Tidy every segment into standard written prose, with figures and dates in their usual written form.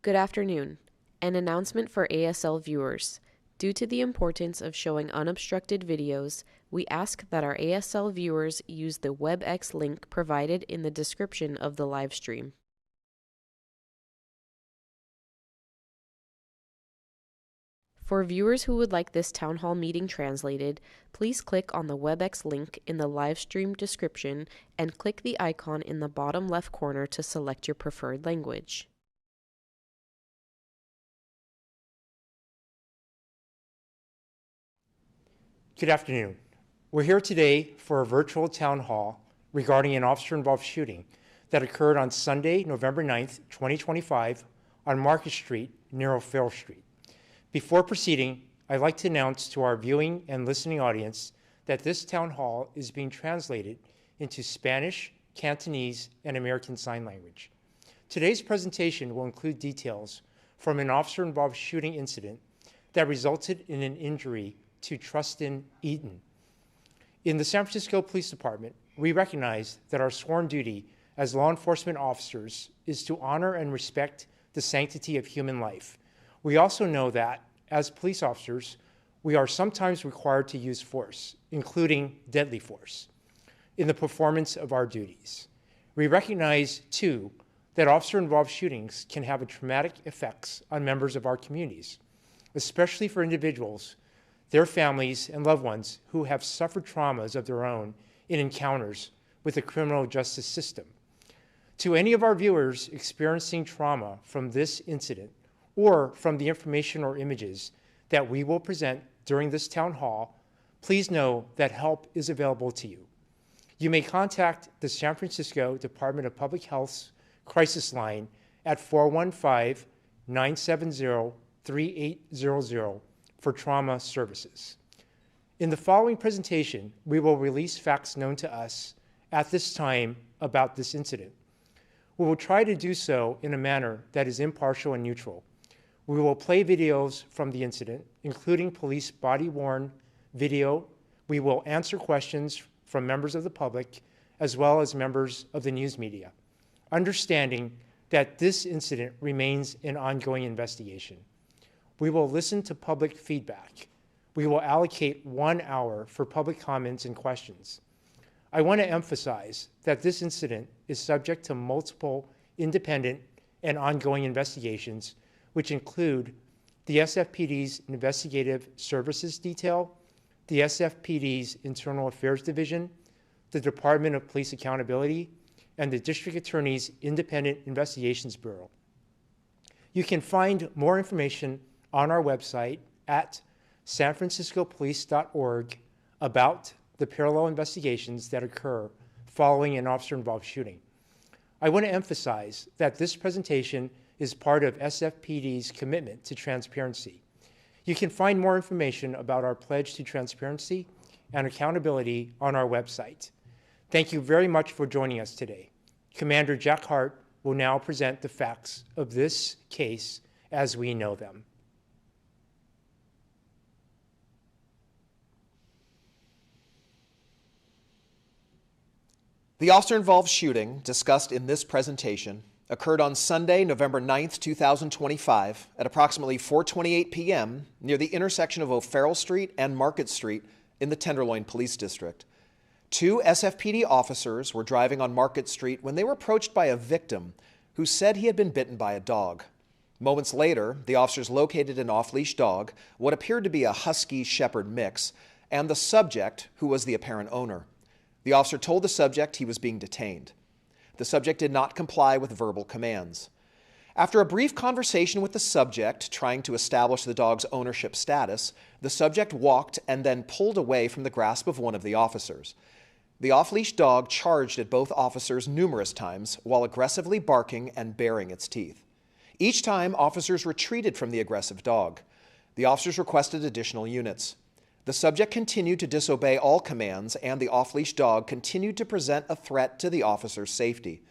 Good afternoon. An announcement for ASL viewers. Due to the importance of showing unobstructed videos, we ask that our ASL viewers use the WebEx link provided in the description of the live stream. For viewers who would like this town hall meeting translated, please click on the WebEx link in the live stream description and click the icon in the bottom left corner to select your preferred language. Good afternoon. We're here today for a virtual town hall regarding an officer-involved shooting that occurred on Sunday, November 9th, 2025 on Market Street near O'Farrell Street. Before proceeding, I'd like to announce to our viewing and listening audience that this town hall is being translated into Spanish, Cantonese, and American Sign Language. Today's presentation will include details from an officer-involved shooting incident that resulted in an injury to Trustin Eaton. In the San Francisco Police Department, we recognize that our sworn duty as law enforcement officers is to honor and respect the sanctity of human life. We also know that, as police officers, we are sometimes required to use force, including deadly force, in the performance of our duties. We recognize, too, that officer-involved shootings can have traumatic effects on members of our communities, especially for individuals, their families, and loved ones who have suffered traumas of their own in encounters with the criminal justice system. To any of our viewers experiencing trauma from this incident or from the information or images that we will present during this town hall, please know that help is available to you. You may contact the San Francisco Department of Public Health's crisis line at 415-970-3800 for trauma services. In the following presentation, we will release facts known to us at this time about this incident. We will try to do so in a manner that is impartial and neutral. We will play videos from the incident, including police body-worn video. We will answer questions from members of the public, as well as members of the news media, understanding that this incident remains an ongoing investigation. We will listen to public feedback. We will allocate 1 hour for public comments and questions. I want to emphasize that this incident is subject to multiple independent and ongoing investigations, which include the SFPD's Investigative Services Detail, the SFPD's Internal Affairs Division, the Department of Police Accountability, and the District Attorney's Independent Investigations Bureau. You can find more information on our website at sanfranciscopolice.org about the parallel investigations that occur following an officer-involved shooting. I want to emphasize that this presentation is part of SFPD's commitment to transparency. You can find more information about our pledge to transparency and accountability on our website. Thank you very much for joining us today. Commander Jack Hart will now present the facts of this case as we know them. The officer-involved shooting discussed in this presentation occurred on Sunday, November 9th, 2025 at approximately 4:28 p.m. near the intersection of O'Farrell Street and Market Street in the Tenderloin Police District. 2 SFPD officers were driving on Market Street when they were approached by a victim who said he had been bitten by a dog. Moments later, the officers located an off-leash dog, what appeared to be a husky shepherd mix, and the subject, who was the apparent owner. The officer told the subject he was being detained. The subject did not comply with verbal commands. After a brief conversation with the subject, trying to establish the dog's ownership status, the subject walked and then pulled away from the grasp of one of the officers. The off-leash dog charged at both officers numerous times while aggressively barking and baring its teeth. Each time, officers retreated from the aggressive dog. The officers requested additional units. The subject continued to disobey all commands, and the off-leash dog continued to present a threat to the officer's safety.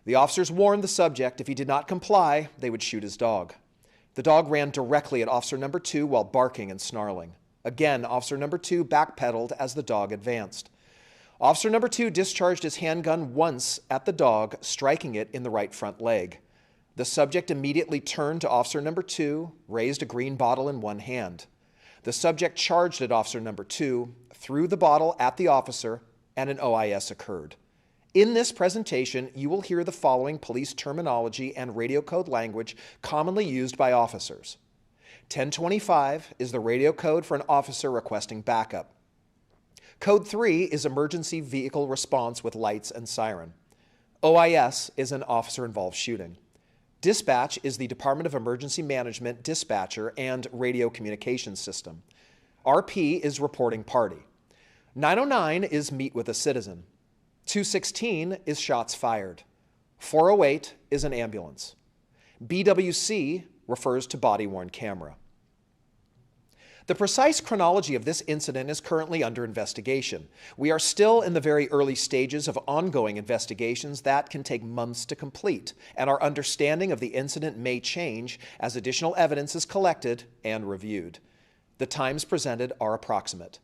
The officers warned the subject if he did not comply, they would shoot his dog. The dog ran directly at Officer Number 2 while barking and snarling. Again, Officer Number 2 backpedaled as the dog advanced. Officer Number 2 discharged his handgun once at the dog, striking it in the right front leg. The subject immediately turned to officer number 2, raised a green bottle in one hand. The subject charged at officer number 2, threw the bottle at the officer, and an OIS occurred. In this presentation, you will hear the following police terminology and radio code language commonly used by officers. 1025 is the radio code for an officer requesting backup. Code 3 is emergency vehicle response with lights and siren. OIS is an officer-involved shooting. Dispatch is the Department of Emergency Management dispatcher and radio communications system. RP is reporting party. 909 is meet with a citizen. 216 is shots fired. 408 is an ambulance. BWC refers to body-worn camera. The precise chronology of this incident is currently under investigation. We are still in the very early stages of ongoing investigations that can take months to complete, and our understanding of the incident may change as additional evidence is collected and reviewed. The times presented are approximate.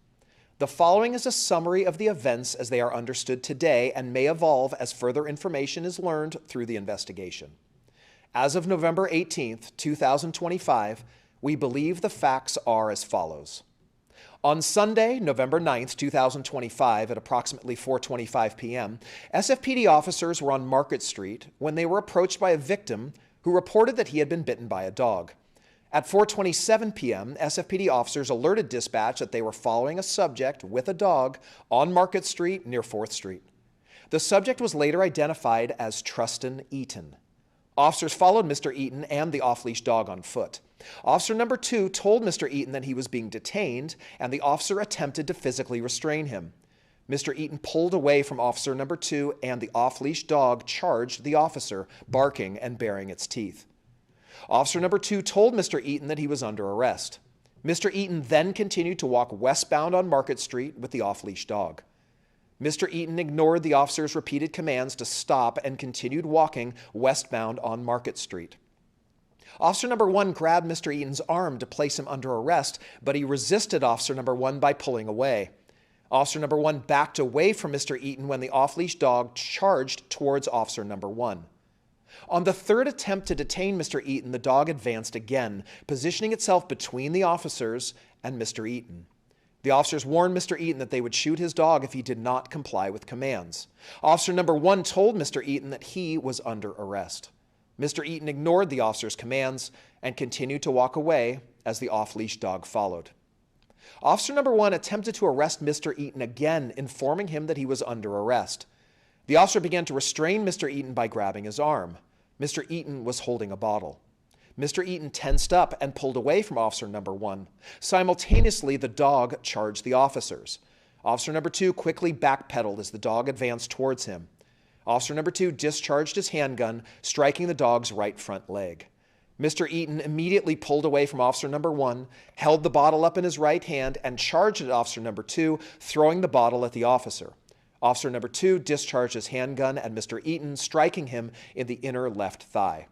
The following is a summary of the events as they are understood today and may evolve as further information is learned through the investigation. As of November 18th, 2025, we believe the facts are as follows. On Sunday, November 9th, 2025, at approximately 4:25 p.m., SFPD officers were on Market Street when they were approached by a victim who reported that he had been bitten by a dog. At 4:27 p.m., SFPD officers alerted dispatch that they were following a subject with a dog on Market Street near 4th Street. The subject was later identified as Trustin Eaton. Officers followed Mr. Eaton and the off-leash dog on foot. Officer number 2 told Mr. Eaton that he was being detained, and the officer attempted to physically restrain him. Mr. Eaton pulled away from officer number 2, and the off-leash dog charged the officer, barking and baring its teeth. Officer number 2 told Mr. Eaton that he was under arrest. Mr. Eaton then continued to walk westbound on Market Street with the off-leash dog. Mr. Eaton ignored the officer's repeated commands to stop and continued walking westbound on Market Street. Officer number 1 grabbed Mr. Eaton's arm to place him under arrest, but he resisted officer number 1 by pulling away. Officer number 1 backed away from Mr. Eaton when the off-leash dog charged towards officer number 1. On the third attempt to detain Mr. Eaton, the dog advanced again, positioning itself between the officers and Mr. Eaton. The officers warned Mr. Eaton that they would shoot his dog if he did not comply with commands. Officer number 1 told Mr. Eaton that he was under arrest. Mr. Eaton ignored the officer's commands and continued to walk away as the off-leash dog followed. Officer number 1 attempted to arrest Mr. Eaton again, informing him that he was under arrest. The officer began to restrain Mr. Eaton by grabbing his arm. Mr. Eaton was holding a bottle. Mr. Eaton tensed up and pulled away from officer number 1. Simultaneously, the dog charged the officers. Officer number 2 quickly backpedaled as the dog advanced towards him. Officer number 2 discharged his handgun, striking the dog's right front leg. Mr. Eaton immediately pulled away from officer number 1, held the bottle up in his right hand, and charged at officer number 2, throwing the bottle at the officer. Officer number 2 discharged his handgun at Mr. Eaton, striking him in the inner left thigh.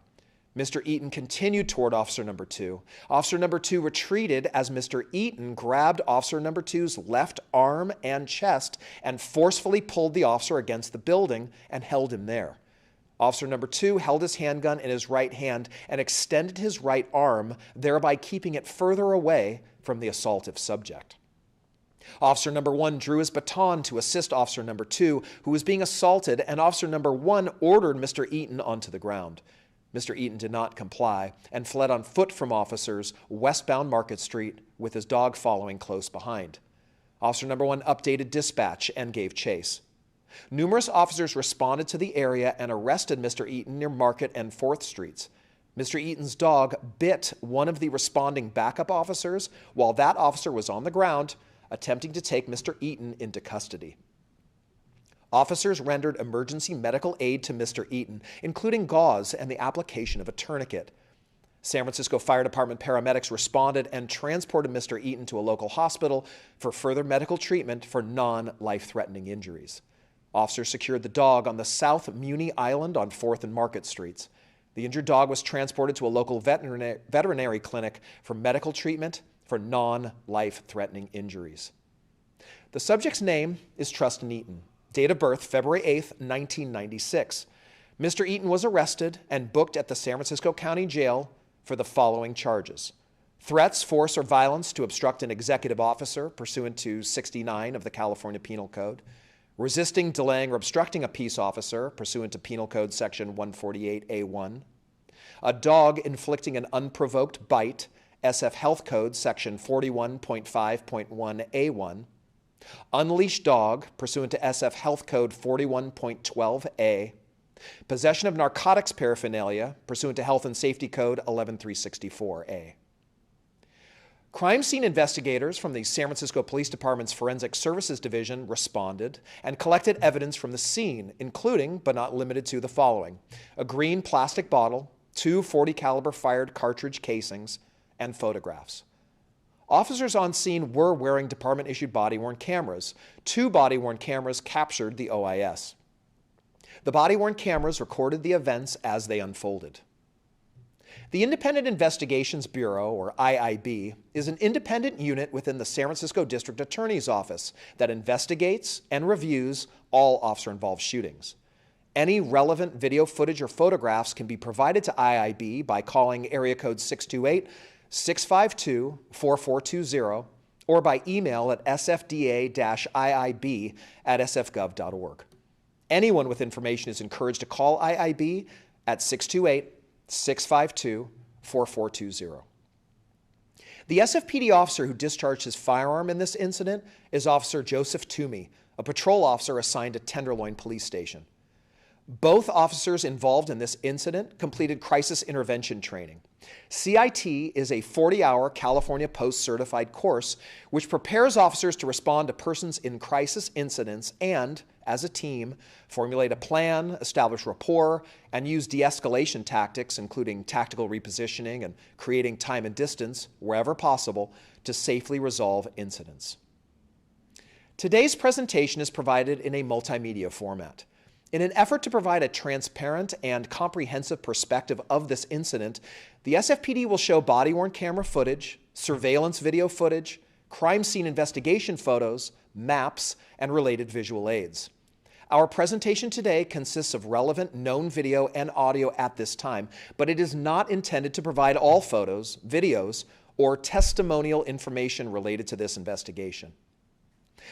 Mr. Eaton continued toward officer number 2. Officer number 2 retreated as Mr. Eaton grabbed officer number 2's left arm and chest and forcefully pulled the officer against the building and held him there. Officer number 2 held his handgun in his right hand and extended his right arm, thereby keeping it further away from the assaultive subject. Officer number 1 drew his baton to assist officer number 2, who was being assaulted, and officer number 1 ordered Mr. Eaton onto the ground. Mr. Eaton did not comply and fled on foot from officers westbound Market Street with his dog following close behind. Officer number 1 updated dispatch and gave chase. Numerous officers responded to the area and arrested Mr. Eaton near Market and 4th Streets. Mr. Eaton's dog bit one of the responding backup officers while that officer was on the ground, attempting to take Mr. Eaton into custody. Officers rendered emergency medical aid to Mr. Eaton, including gauze and the application of a tourniquet. San Francisco Fire Department paramedics responded and transported Mr. Eaton to a local hospital for further medical treatment for non-life-threatening injuries. Officers secured the dog on the South Muni Island on 4th and Market Streets. The injured dog was transported to a local veterinary clinic for medical treatment for non-life-threatening injuries. The subject's name is Trustin Eaton. Date of birth, February 8, 1996. Mr. Eaton was arrested and booked at the San Francisco County Jail for the following charges: threats, force, or violence to obstruct an executive officer pursuant to 69 of the California Penal Code, resisting, delaying, or obstructing a peace officer pursuant to Penal Code Section 148A1, a dog inflicting an unprovoked bite, SF Health Code Section 41.5.1A1, unleashed dog pursuant to SF Health Code 41.12A, possession of narcotics paraphernalia pursuant to Health and Safety Code 11364A. Crime scene investigators from the San Francisco Police Department's Forensic Services Division responded and collected evidence from the scene, including, but not limited to, the following: a green plastic bottle, 2 .40 caliber fired cartridge casings, and photographs. Officers on scene were wearing department-issued body-worn cameras. 2 body-worn cameras captured the OIS. The body-worn cameras recorded the events as they unfolded. The Independent Investigations Bureau, or IIB, is an independent unit within the San Francisco District Attorney's Office that investigates and reviews all officer-involved shootings. Any relevant video footage or photographs can be provided to IIB by calling area code 628-652-4420 or by email at sfda-iib@sfgov.org. Anyone with information is encouraged to call IIB at 628-652-4420. The SFPD officer who discharged his firearm in this incident is Officer Joseph Toomey, a patrol officer assigned to Tenderloin Police Station. Both officers involved in this incident completed crisis intervention training. CIT is a 40-hour California Post-certified course which prepares officers to respond to persons in crisis incidents and, as a team, formulate a plan, establish rapport, and use de-escalation tactics, including tactical repositioning and creating time and distance, wherever possible, to safely resolve incidents. Today's presentation is provided in a multimedia format. In an effort to provide a transparent and comprehensive perspective of this incident, the SFPD will show body-worn camera footage, surveillance video footage, crime scene investigation photos, maps, and related visual aids. Our presentation today consists of relevant known video and audio at this time, but it is not intended to provide all photos, videos, or testimonial information related to this investigation.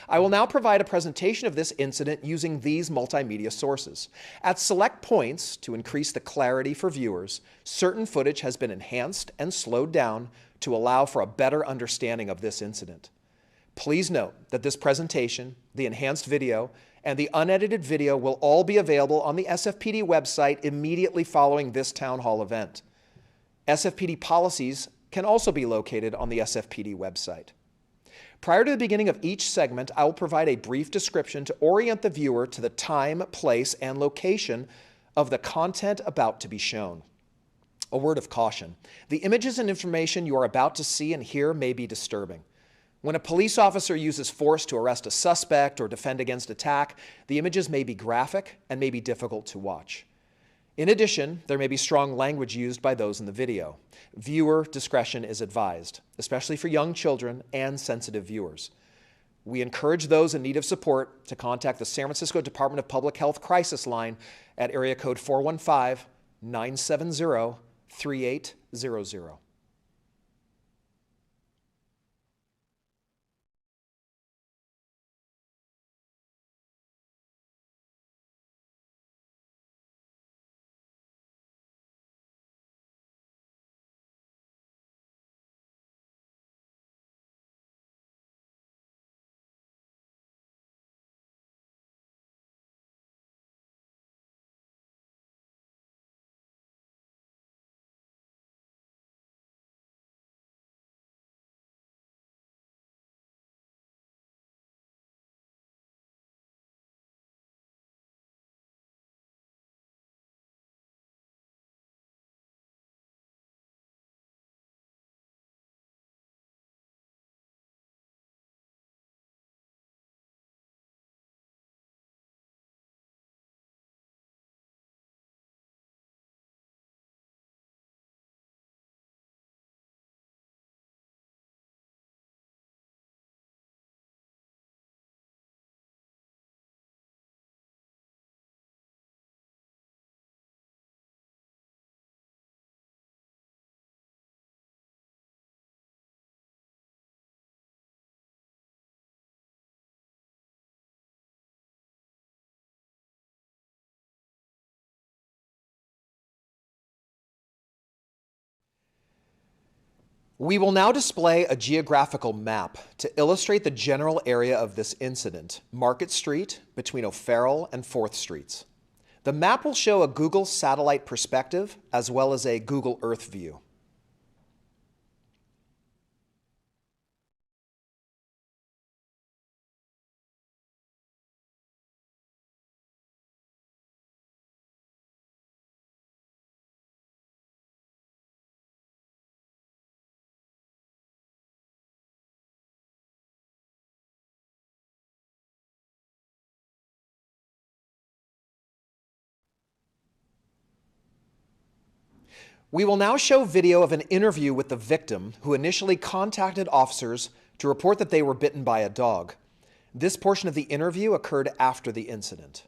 I will now provide a presentation of this incident using these multimedia sources. At select points, to increase the clarity for viewers, certain footage has been enhanced and slowed down to allow for a better understanding of this incident. Please note that this presentation, the enhanced video, and the unedited video will all be available on the SFPD website immediately following this town hall event. SFPD policies can also be located on the SFPD website. Prior to the beginning of each segment, I will provide a brief description to orient the viewer to the time, place, and location of the content about to be shown. A word of caution: the images and information you are about to see and hear may be disturbing. When a police officer uses force to arrest a suspect or defend against attack, the images may be graphic and may be difficult to watch. In addition, there may be strong language used by those in the video. Viewer discretion is advised, especially for young children and sensitive viewers. We encourage those in need of support to contact the San Francisco Department of Public Health Crisis Line at area code 415-970-3800. We will now display a geographical map to illustrate the general area of this incident, Market Street between O'Farrell and 4th Streets. The map will show a Google satellite perspective as well as a Google Earth view. We will now show video of an interview with the victim who initially contacted officers to report that they were bitten by a dog. This portion of the interview occurred after the incident.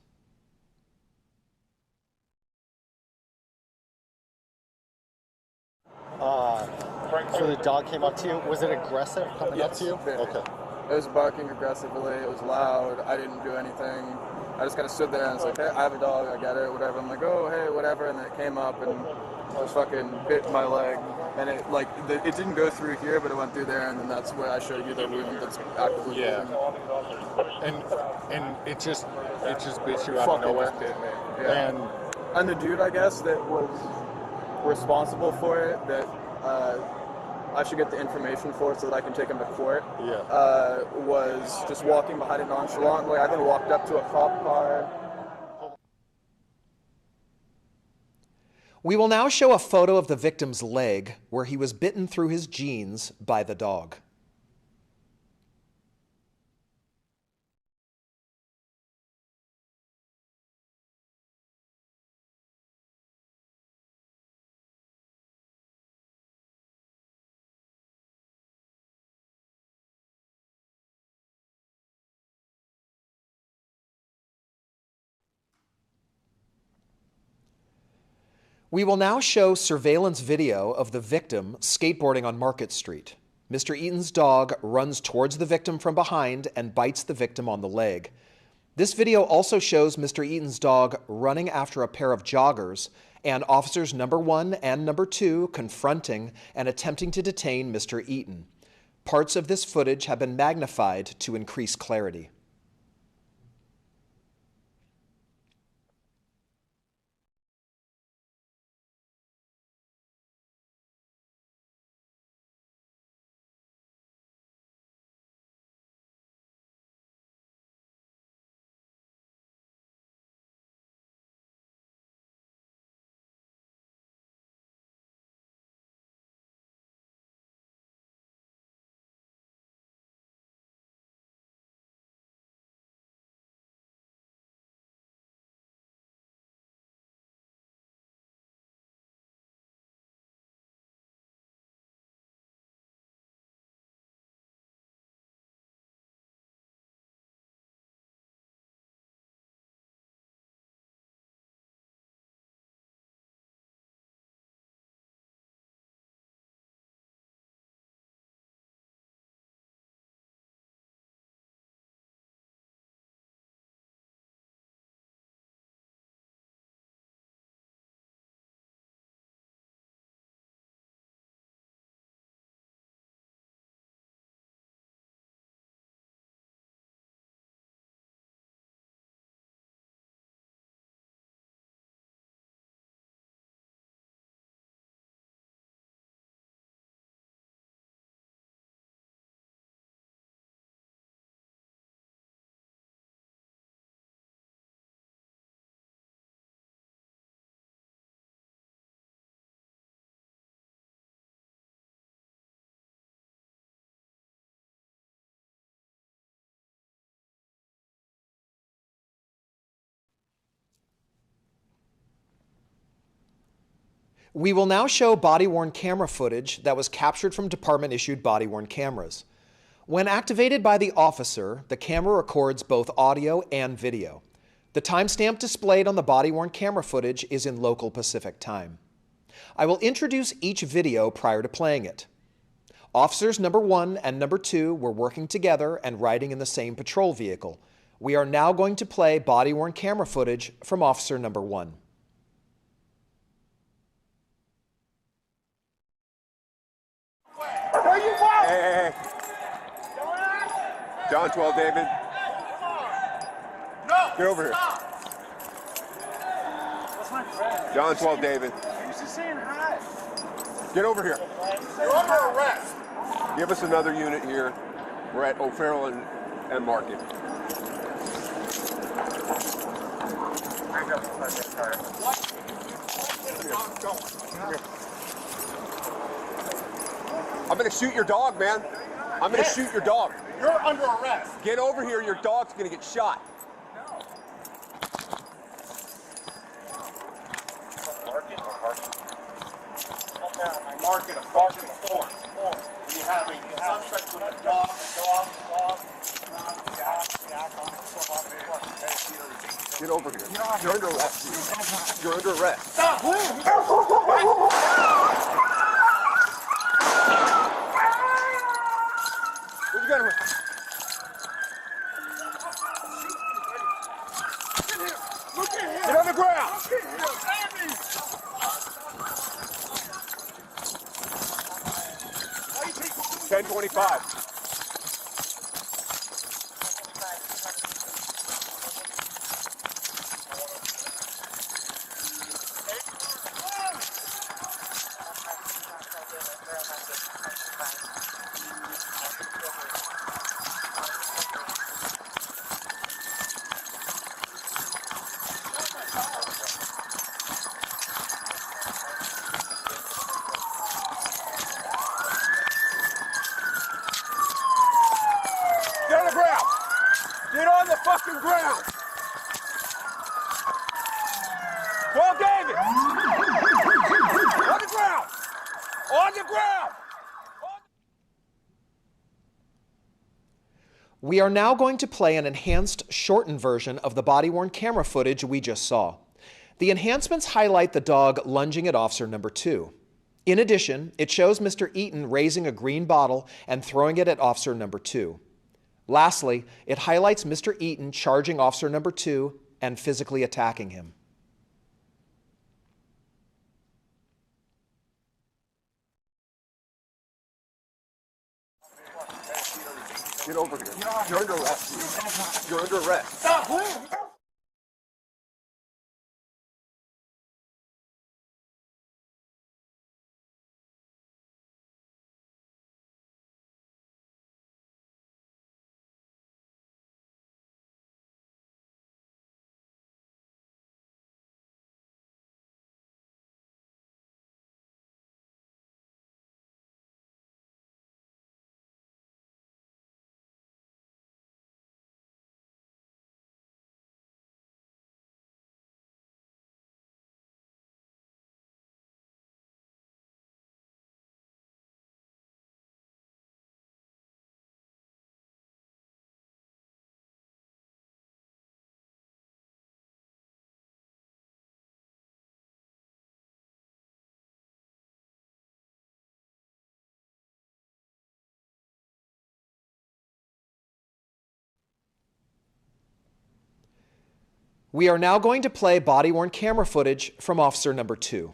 So the dog came up to you. Was it aggressive coming up to you? Okay. It was barking aggressively. It was loud. I didn't do anything. I just kind of stood there and was like, hey, I have a dog. I get it, whatever. I'm like, oh, hey, whatever. And then it came up and just fucking bit my leg. And it it didn't go through here, but it went through there. And then that's where I showed you the wound that's actively moving. And it just bit you out of nowhere. Bit me. Yeah. And the dude, I guess, that was responsible for it, that I should get the information for it so that I can take him to court, was just walking behind it nonchalantly. I then walked up to a cop car. We will now show a photo of the victim's leg where he was bitten through his jeans by the dog. We will now show surveillance video of the victim skateboarding on Market Street. Mr. Eaton's dog runs towards the victim from behind and bites the victim on the leg. This video also shows Mr. Eaton's dog running after a pair of joggers and officers number 1 and number 2 confronting and attempting to detain Mr. Eaton. Parts of this footage have been magnified to increase clarity. We will now show body-worn camera footage that was captured from department-issued body-worn cameras. When activated by the officer, the camera records both audio and video. The timestamp displayed on the body-worn camera footage is in local Pacific time. I will introduce each video prior to playing it. Officers number 1 and number 2 were working together and riding in the same patrol vehicle. We are now going to play body-worn camera footage from officer number 1. Hey. John 12, David. No! Get over here. That's my friend. John 12, David. He's just saying hi. Get over here. You're under arrest. Give us another unit here. We're at O'Farrell and Market. I'm gonna shoot your dog, man. I'm gonna shoot your dog. You're under arrest. Get over here, your dog's gonna get shot. Market a barking form. You have a suspect with a dog. Get over here. You're under arrest. You're under arrest. Stop! Where'd you go with? Look at him! Get on the ground! Look at him! 1025. Get on the ground! Get on the fucking ground! Well, David! On the ground! On the ground! We are now going to play an enhanced, shortened version of the body-worn camera footage we just saw. The enhancements highlight the dog lunging at officer number 2. In addition, it shows Mr. Eaton raising a green bottle and throwing it at officer number 2. Lastly, it highlights Mr. Eaton charging officer number 2 and physically attacking him. Get over here. You're under arrest. You're under arrest. Stop! We are now going to play body-worn camera footage from officer number 2.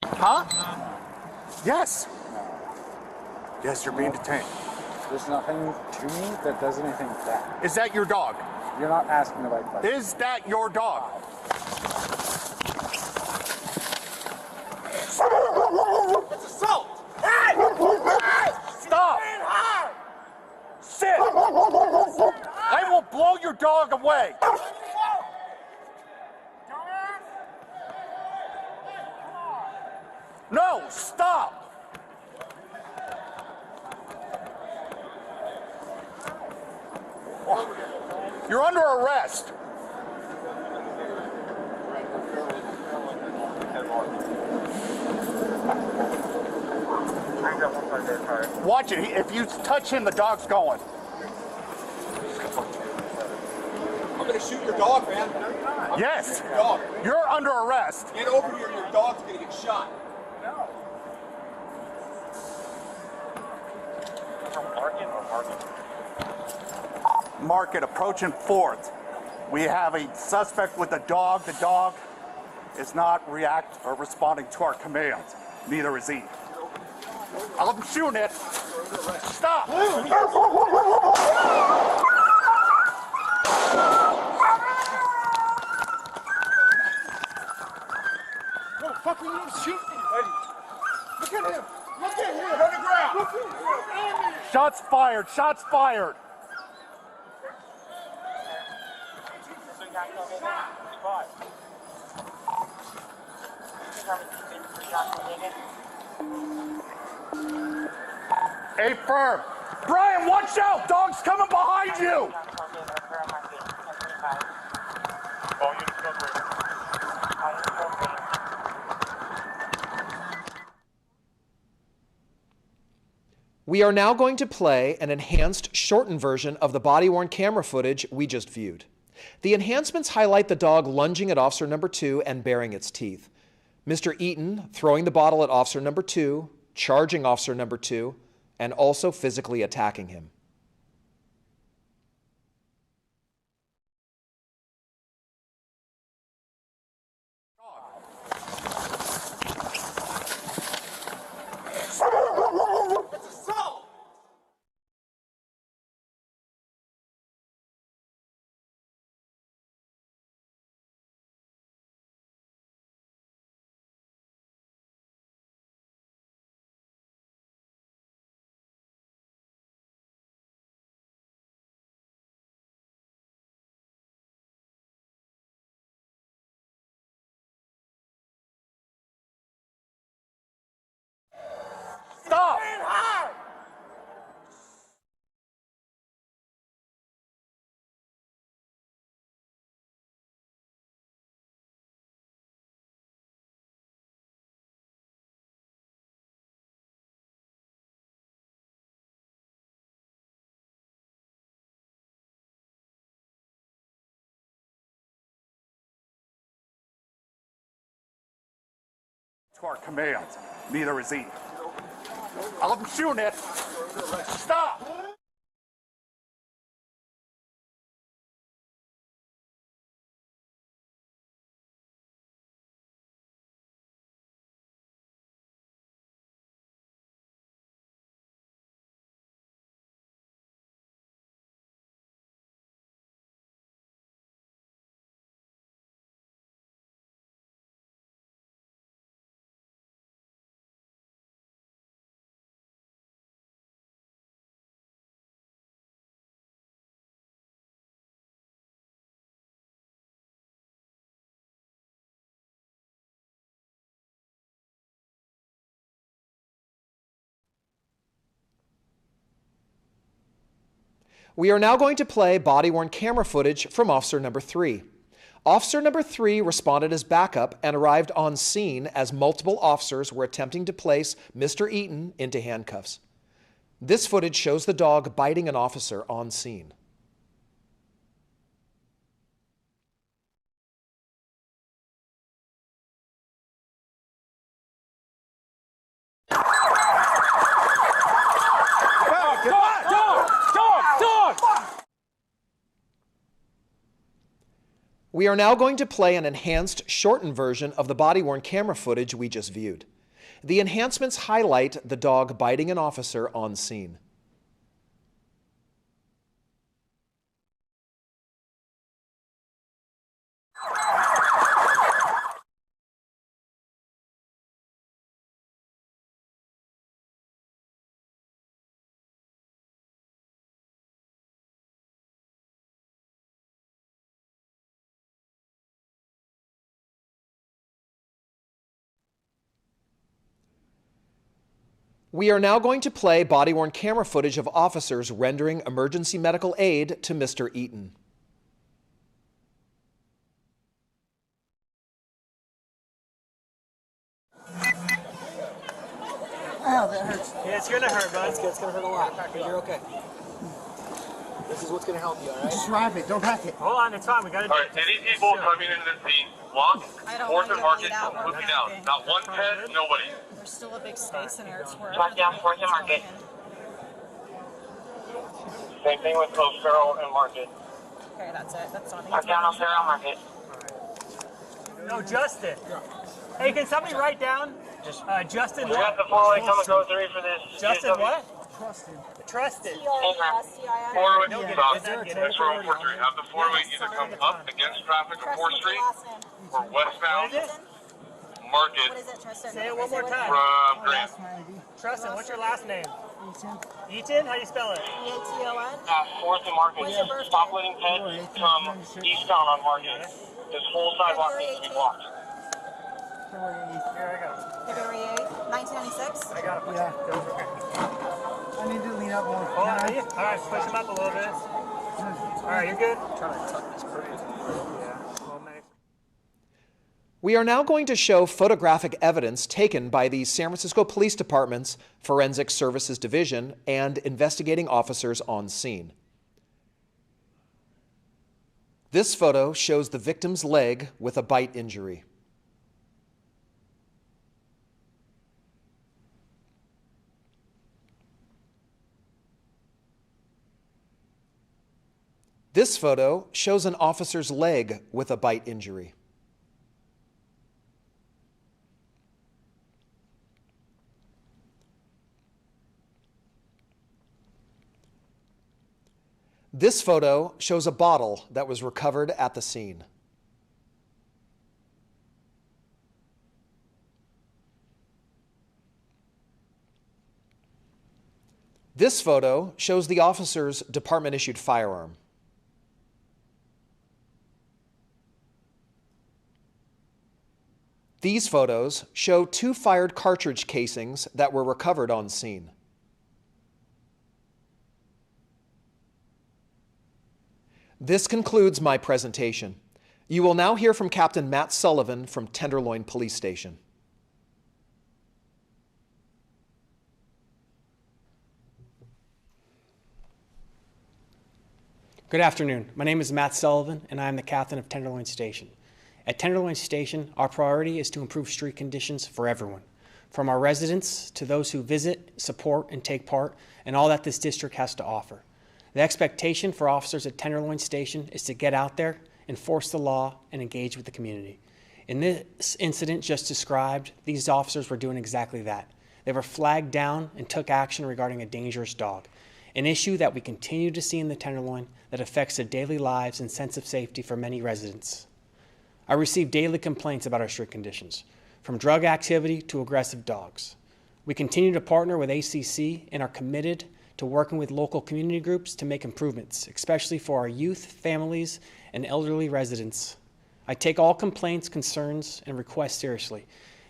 Huh? Yes. Yes, you're being detained. There's nothing to me that does anything bad. Is that your dog? You're not asking the right question. Is that your dog? It's assault! Hey! Stop! Sit! I will blow your dog away! No, stop! You're under arrest. Watch it. If you touch him, the dog's going. I'm gonna shoot your dog, man. No, you're not. Yes. Your dog. You're under arrest. Get over here, your dog's gonna get shot. Market or Market? Market approaching 4th. We have a suspect with a dog. The dog is not responding to our commands. Neither is he. I'm shooting it. Stop! What the fuck are you shooting? Look at him! Look at him! On the ground! Shots fired! Shots fired! A firm. Brian, watch out! Dog's coming behind you! We are now going to play an enhanced, shortened version of the body-worn camera footage we just viewed. The enhancements highlight the dog lunging at officer number 2 and baring its teeth. Mr. Eaton throwing the bottle at officer number 2, charging officer number 2, and also physically attacking him. Stop! To our commands. Neither is he. I'm shooting it. Stop! We are now going to play body-worn camera footage from officer number 3. Officer number 3 responded as backup and arrived on scene as multiple officers were attempting to place Mr. Eaton into handcuffs. This footage shows the dog biting an officer on scene. We are now going to play an enhanced, shortened version of the body-worn camera footage we just viewed. The enhancements highlight the dog biting an officer on scene. We are now going to play body-worn camera footage of officers rendering emergency medical aid to Mr. Eaton. Ow, that hurts. Yeah, it's gonna hurt, bud. It's gonna hurt a lot, but you're okay. This is what's gonna help you, all right? Just wrap it. Don't hack it. Hold on, it's fine. We gotta. All right, any people coming into the scene, walk, Fourth and Market, completely down. Not one pet, nobody. There's still a big space in there. It's where Drive down Fourth and Market. Same thing with O'Farrell and Market. Okay, that's it. That's on. I'm down O'Farrell Market. No, Justin. Hey, can somebody write down? Justin. We got the four-way coming code 3 for this. Justin what? Trusted. Four-way stop. Next row 4-3. Have the four-way either come up against traffic on 4th Street or westbound Market. What is it, Tristan? Say it one more time. From Grant. Tristan, what's your last name? Eaton? How do you spell it? E-A-T-O-N? 4th and Market. Stop letting heads come eastbound on Market. This whole sidewalk needs to be blocked. Here I go. February 8th, 1996? I got it. Yeah. I need to lean up more. All right, push him up a little bit. All right, you're good? Trying to tuck this crazy. We are now going to show photographic evidence taken by the San Francisco Police Department's Forensic Services Division and investigating officers on scene. This photo shows the victim's leg with a bite injury. This photo shows an officer's leg with a bite injury. This photo shows a bottle that was recovered at the scene. This photo shows the officer's department-issued firearm. These photos show 2 fired cartridge casings that were recovered on scene. This concludes my presentation. You will now hear from Captain Matt Sullivan from Tenderloin Police Station. Good afternoon. My name is Matt Sullivan, and I am the captain of Tenderloin Station. At Tenderloin Station, our priority is to improve street conditions for everyone, from our residents to those who visit, support, and take part in all that this district has to offer. The expectation for officers at Tenderloin Station is to get out there, enforce the law, and engage with the community. In this incident just described, these officers were doing exactly that. They were flagged down and took action regarding a dangerous dog, an issue that we continue to see in the Tenderloin that affects the daily lives and sense of safety for many residents. I receive daily complaints about our street conditions, from drug activity to aggressive dogs. We continue to partner with ACC and are committed to working with local community groups to make improvements, especially for our youth, families, and elderly residents. I take all complaints, concerns, and requests seriously,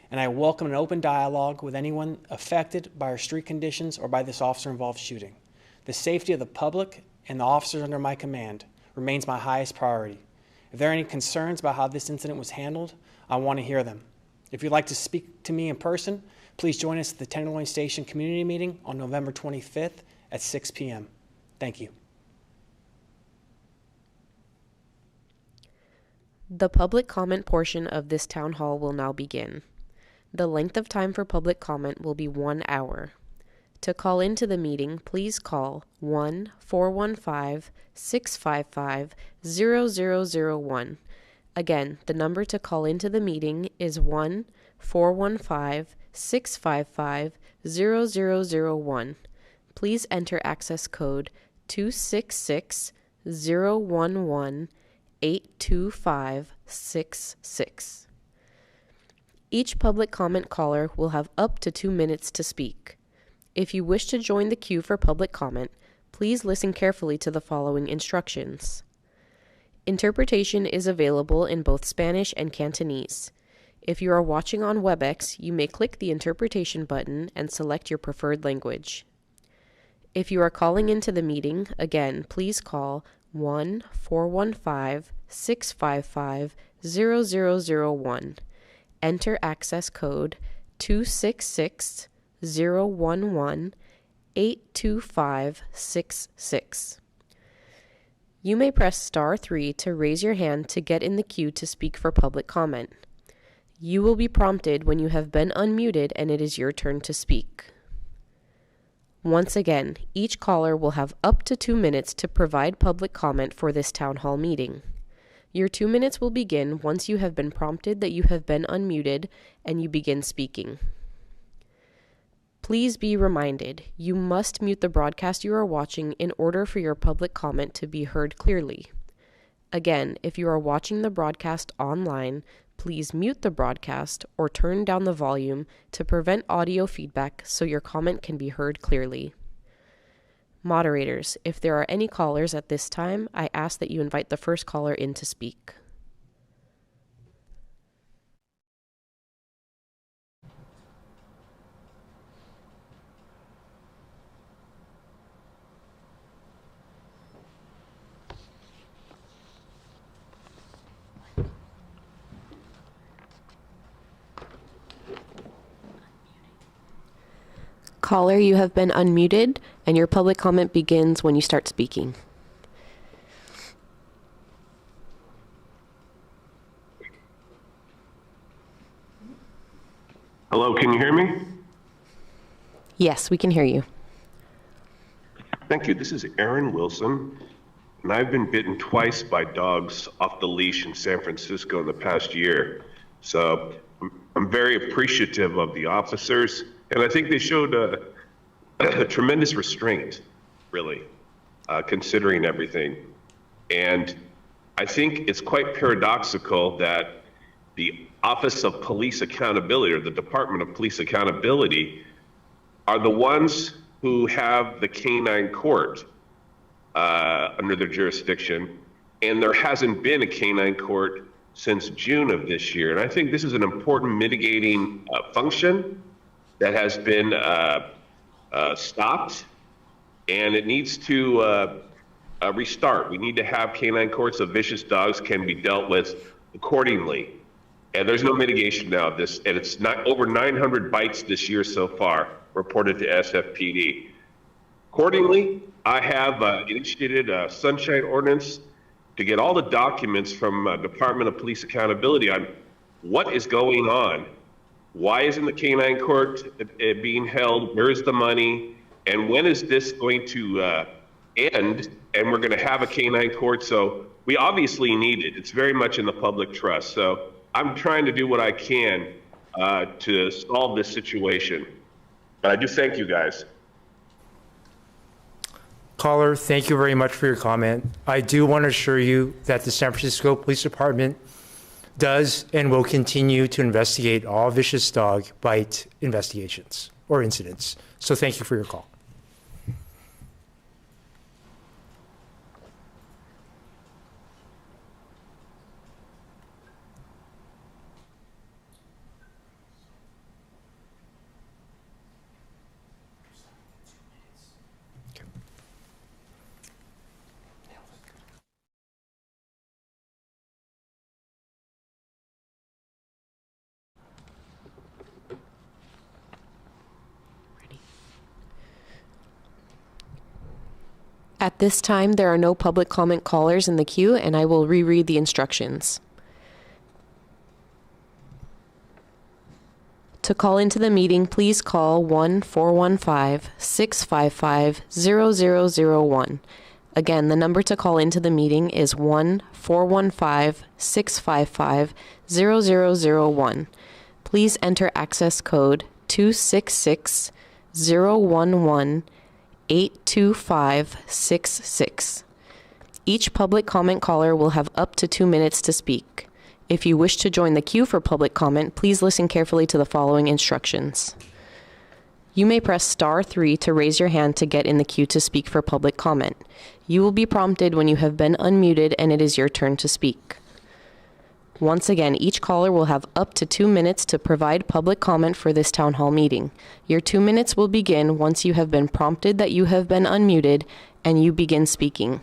and I welcome an open dialogue with anyone affected by our street conditions or by this officer-involved shooting. The safety of the public and the officers under my command remains my highest priority. If there are any concerns about how this incident was handled, I want to hear them. If you'd like to speak to me in person, please join us at the Tenderloin Station Community Meeting on November 25th at 6 p.m. Thank you. The public comment portion of this town hall will now begin. The length of time for public comment will be 1 hour. To call into the meeting, please call 1-415-655-0001. Again, the number to call into the meeting is 1-415-655-0001. Please enter access code 266-011-82566. Each public comment caller will have up to 2 minutes to speak. If you wish to join the queue for public comment, please listen carefully to the following instructions. Interpretation is available in both Spanish and Cantonese. If you are watching on WebEx, you may click the interpretation button and select your preferred language. If you are calling into the meeting, again, please call 1-415-655-0001. Enter access code 266-011-82566. You may press star 3 to raise your hand to get in the queue to speak for public comment. You will be prompted when you have been unmuted and it is your turn to speak. Once again, each caller will have up to 2 minutes to provide public comment for this town hall meeting. Your 2 minutes will begin once you have been prompted that you have been unmuted and you begin speaking. Please be reminded, you must mute the broadcast you are watching in order for your public comment to be heard clearly. Again, if you are watching the broadcast online, please mute the broadcast or turn down the volume to prevent audio feedback so your comment can be heard clearly. Moderators, if there are any callers at this time, I ask that you invite the first caller in to speak. Caller, you have been unmuted, and your public comment begins when you start speaking. Hello, can you hear me? Yes, we can hear you. Thank you. This is Aaron Wilson, and I've been bitten twice by dogs off the leash in San Francisco in the past year. So I'm very appreciative of the officers, and I think they showed a tremendous restraint, really, considering everything. And I think it's quite paradoxical that the Office of Police Accountability, or the Department of Police Accountability, are the ones who have the canine court under their jurisdiction, and there hasn't been a canine court since June of this year. And I think this is an important mitigating function that has been stopped, and it needs to restart. We need to have canine courts so vicious dogs can be dealt with accordingly. And there's no mitigation now of this, and it's not over 900 bites this year so far reported to SFPD. Accordingly, I have initiated a sunshine ordinance to get all the documents from Department of Police Accountability on what is going on. Why isn't the canine court being held? Where is the money? And when is this going to end? And we're going to have a canine court. So we obviously need it. It's very much in the public trust. So I'm trying to do what I can to solve this situation. But I do thank you guys. Caller, thank you very much for your comment. I do want to assure you that the San Francisco Police Department does and will continue to investigate all vicious dog bite investigations or incidents. So thank you for your call. At this time, there are no public comment callers in the queue, and I will reread the instructions. To call into the meeting, please call 1-415-655-0001. Again, the number to call into the meeting is 1-415-655-0001. Please enter access code 266-011-82566. Each public comment caller will have up to 2 minutes to speak. If you wish to join the queue for public comment, please listen carefully to the following instructions. You may press *3 to raise your hand to get in the queue to speak for public comment. You will be prompted when you have been unmuted and it is your turn to speak. Once again, each caller will have up to 2 minutes to provide public comment for this town hall meeting. Your 2 minutes will begin once you have been prompted that you have been unmuted and you begin speaking.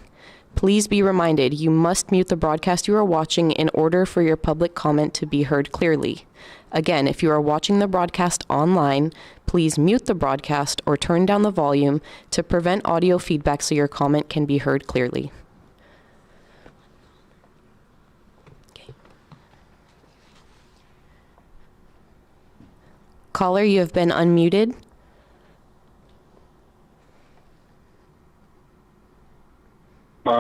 Please be reminded, you must mute the broadcast you are watching in order for your public comment to be heard clearly. Again, if you are watching the broadcast online, please mute the broadcast or turn down the volume to prevent audio feedback so your comment can be heard clearly. Caller, you have been unmuted.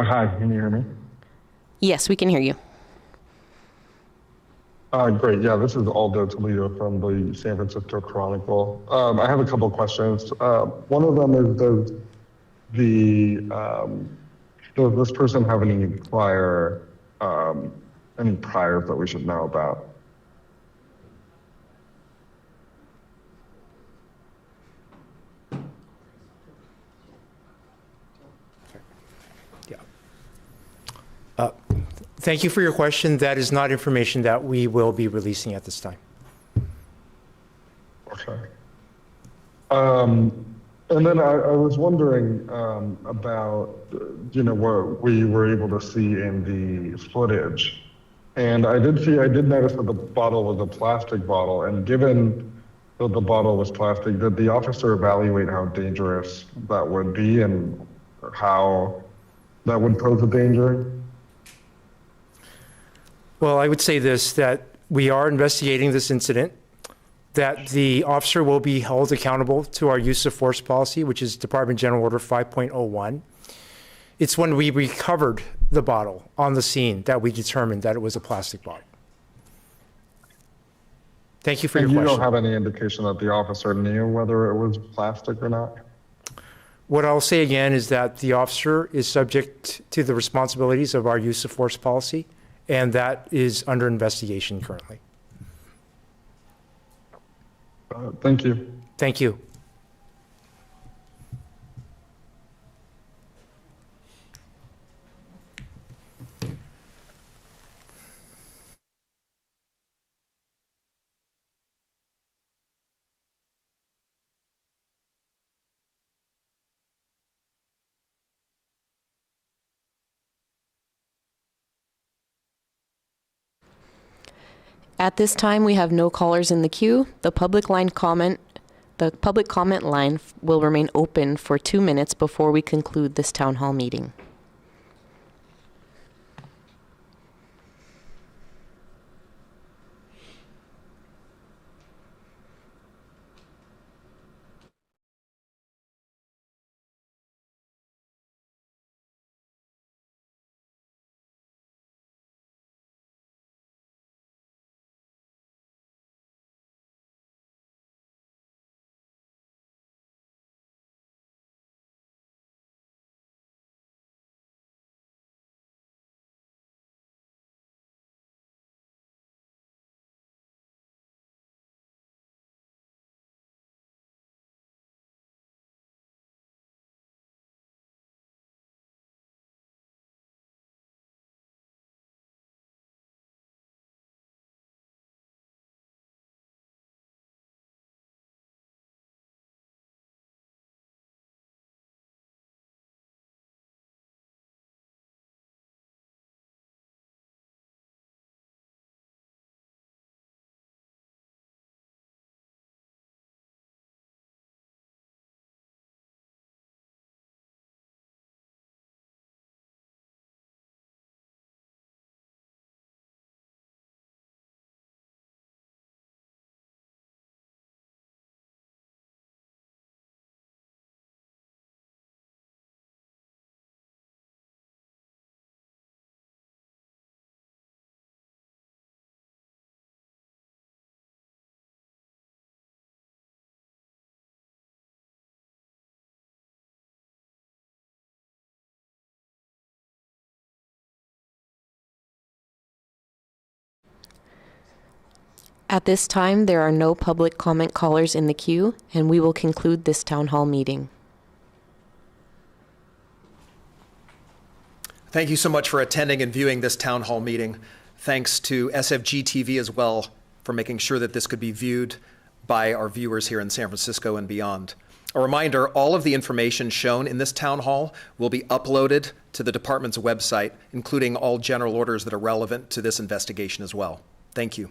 Hi, can you hear me? Yes, we can hear you. Great. Yeah, this is Aldo Toledo from the San Francisco Chronicle. I have a couple questions. One of them is, does this person have any priors that we should know about? Thank you for your question. That is not information that we will be releasing at this time. Okay. And then I was wondering about, what we were able to see in the footage. And I did notice that the bottle was a plastic bottle. And given that the bottle was plastic, did the officer evaluate how dangerous that would be and how that would pose a danger? Well, I would say this, that we are investigating this incident, that the officer will be held accountable to our use of force policy, which is Department General Order 5.01. It's when we recovered the bottle on the scene that we determined that it was a plastic bottle. Thank you for your question. You don't have any indication that the officer knew whether it was plastic or not? What I'll say again is that the officer is subject to the responsibilities of our use of force policy, and that is under investigation currently. Thank you. Thank you. At this time, we have no callers in the queue. The public comment line will remain open for 2 minutes before we conclude this town hall meeting. At this time, there are no public comment callers in the queue, and we will conclude this town hall meeting. Thank you so much for attending and viewing this town hall meeting. Thanks to SFGTV as well for making sure that this could be viewed by our viewers here in San Francisco and beyond. A reminder, all of the information shown in this town hall will be uploaded to the department's website, including all general orders that are relevant to this investigation as well. Thank you.